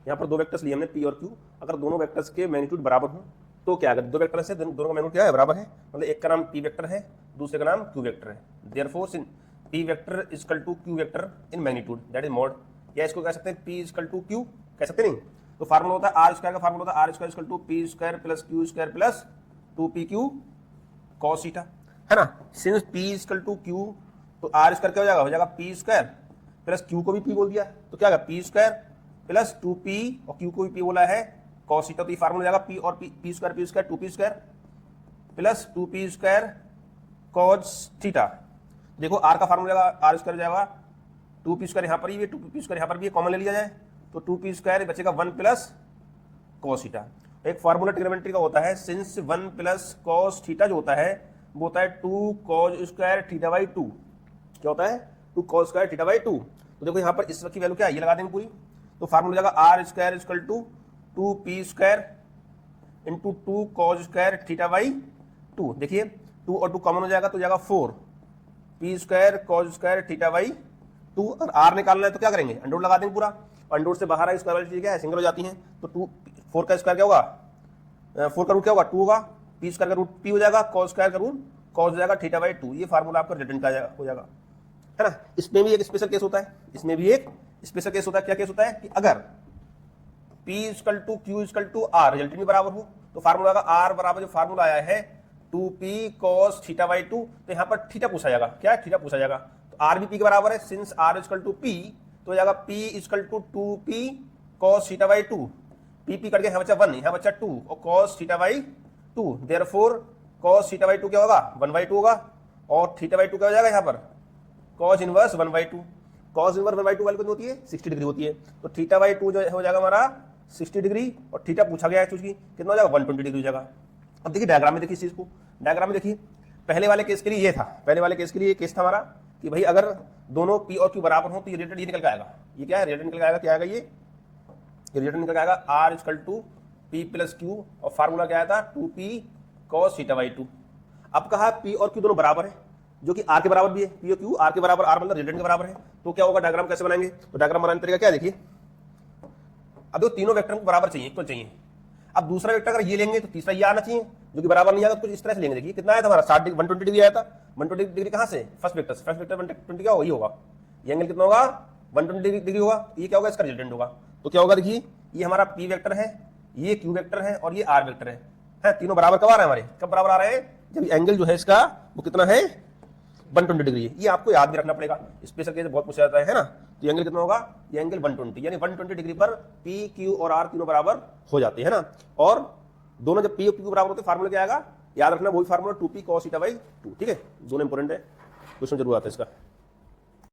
यहाँ पर दो वेक्टर्स लिए हमने पी और क्यू, अगर दोनों वेक्टर्स के मैग्नीट्यूड बराबर हो तो क्या, अगर दो वेक्टर से दोनों का मैग्नीट्यूड क्या है, बराबर है, मतलब एक का नाम पी वेक्टर है, दूसरे का नाम क्यू वेक्टर है, therefore p vector equal to q vector in magnitude, that is mod, या इसको कह सकते हैं पी इक्वल टू क्यू, कह सकते नहीं। तो फार्मूला होता है आर स्क्वायर का, फार्मूला होता है r square equal to p square plus q square plus 2pq cos theta, है ना। Since p equal to q तो आर स्क्वायर क्या हो जाएगा पी स्क्वायर प्लस क्यू को भी p बोल दिया तो क्या होगा पी स्क्वायर प्लस 2p और क्यू को भी p बोला है cos थीटा, तो ये फार्मूला जाएगा p और p square 2p square plus 2p square cos theta. देखो r का फार्मूला जाएगा आर स्क्वायर जाएगा 2p स्क्वायर यहाँ पर ही है, 2p स्क्वायर यहाँ पर भी है, कॉमन ले लिया जाए तो 2p स्क्वायर बचेगा 1 प्लस cos थीटा। एक फार्मूला ट्रिग्नोमेट्री का होता है, सिंस 1 प्लस cos थीटा जो होता है वो होता है 2 cos स्क्वायर थीटा बाई 2, क्या होता है 2 cos स्क्वायर थीटा बाई 2। तो देखो यहाँ पर इस की वैल्यू क्या है, ये लगा देंगे पूरी, तो फार्मूला जाएगा r square equal to 2p square into 2 cos square theta by 2। देखिए 2 और 2 कॉमन हो जाएगा तो जाएगा 4 p square cos square theta by 2, और r निकालना है तो क्या करेंगे अंडर लगा देंगे पूरा, अंडर से बाहर आई स्क्वायर वाली चीज क्या है सिंगल हो जाती है, तो 4 का स्क्वायर क्या होगा 4 का रूट क्या होगा 2 होगा, p स्क्वायर का रूट p हो जाएगा, cos स्क्वायर का रूट cos हो जाएगा थीटा बाई 2, ये फार्मूला आपका रिटर्न का हो जाएगा, है ना। इसमें भी एक स्पेशल केस होता है, इसमें भी एक स्पेशल केस होता है, क्या केस होता है कि अगर p equal to q equal to r resultant भी बराबर हो तो फार्मूला का r बराबर जो फार्मूला आया है 2p cos थीटा बाई 2, तो यहाँ पर थीटा पूछा जाएगा, क्या है थीटा पूछा जाएगा, तो r भी p के बराबर है, since r equal to p तो जाएगा p equal to 2p cos theta by 2, p करके यहाँ बचा 1, यहाँ बचा 2 और cos theta by 2, therefore cos theta by 2 क्या होगा 1/2 होगा, और थीटा बाई 2 क्या हो जाएगा यहाँ पर cos इनवर्स 1/2, cos इनवर्स 1/2 वाली कितनी होती है 60 डिग्री होती है, तो थीटा बाई 2 जो हो जाएगा हमारा 60 डिग्री, और थीटा पूछा गया है चूंकि कितना हो जाएगा 120 डिग्री हो जाएगा। अब देखिए डायग्राम में देखिए इस चीज को, डायग्राम में देखिए पहले वाले केस के लिए ये था, पहले वाले केस के लिए ये केस था हमारा कि भाई अगर दोनों p और q बराबर हो तो ये रिजल्ट ये निकल के आएगा, ये क्या है रिजल्ट निकल के आएगा, क्या आएगा ये रिजल्ट निकल के आएगा r equal to p plus q, और फार्मूला क्या आया था 2p cos थीटा बाई 2। अब कहा p और q दोनों बराबर है, जो कि r के बराबर भी है, p और q r के बराबर, r मतलब रिजल्ट के बराबर है, तो क्या होगा डायग्राम कैसे बनाएंगे, तो डायग्राम बनाने का तरीका क्या है देखिए, अब देखो तीनों वेक्टर को बराबर चाहिए, इक्वल चाहिए, अब दूसरा वेक्टर अगर ये लेंगे तो तीसरा ये आना चाहिए, जो कि बराबर नहीं आएगा तो कुछ इस तरह से लेंगे, देखिए कितना आया था हमारा 120 डिग्री आया था, 120 डिग्री कहां से फर्स्ट वेक्टर 120 क्या होगा, ये होगा, ये एंगल कितना होगा 120 डिग्री होगा, ये क्या होगा इसका रिजल्टेंट होगा, तो क्या होगा देखिए ये हमारा p वेक्टर है, ये q वेक्टर है और ये r वेक्टर है, तीनों बराबर कब आ रहे हैं हमारे, कब बराबर आ रहे हैं जब एंगल जो है इसका वो कितना है 120 डिग्री है, ये आपको याद भी रखना पड़ेगा, स्पेशल केस बहुत पूछा जाता है ना, तो एंगल कितना होगा, ये एंगल 120 यानी 120 डिग्री पर p q और r तीनों बराबर हो जाते हैं ना, और दोनों जब p और q बराबर होते हैं फार्मूला क्या आएगा, याद रखना वही formula 2p cos theta by 2, ठीक है, दोनों इंपोर्टेंट है, क्वेश्चन जरूर आता है इसका।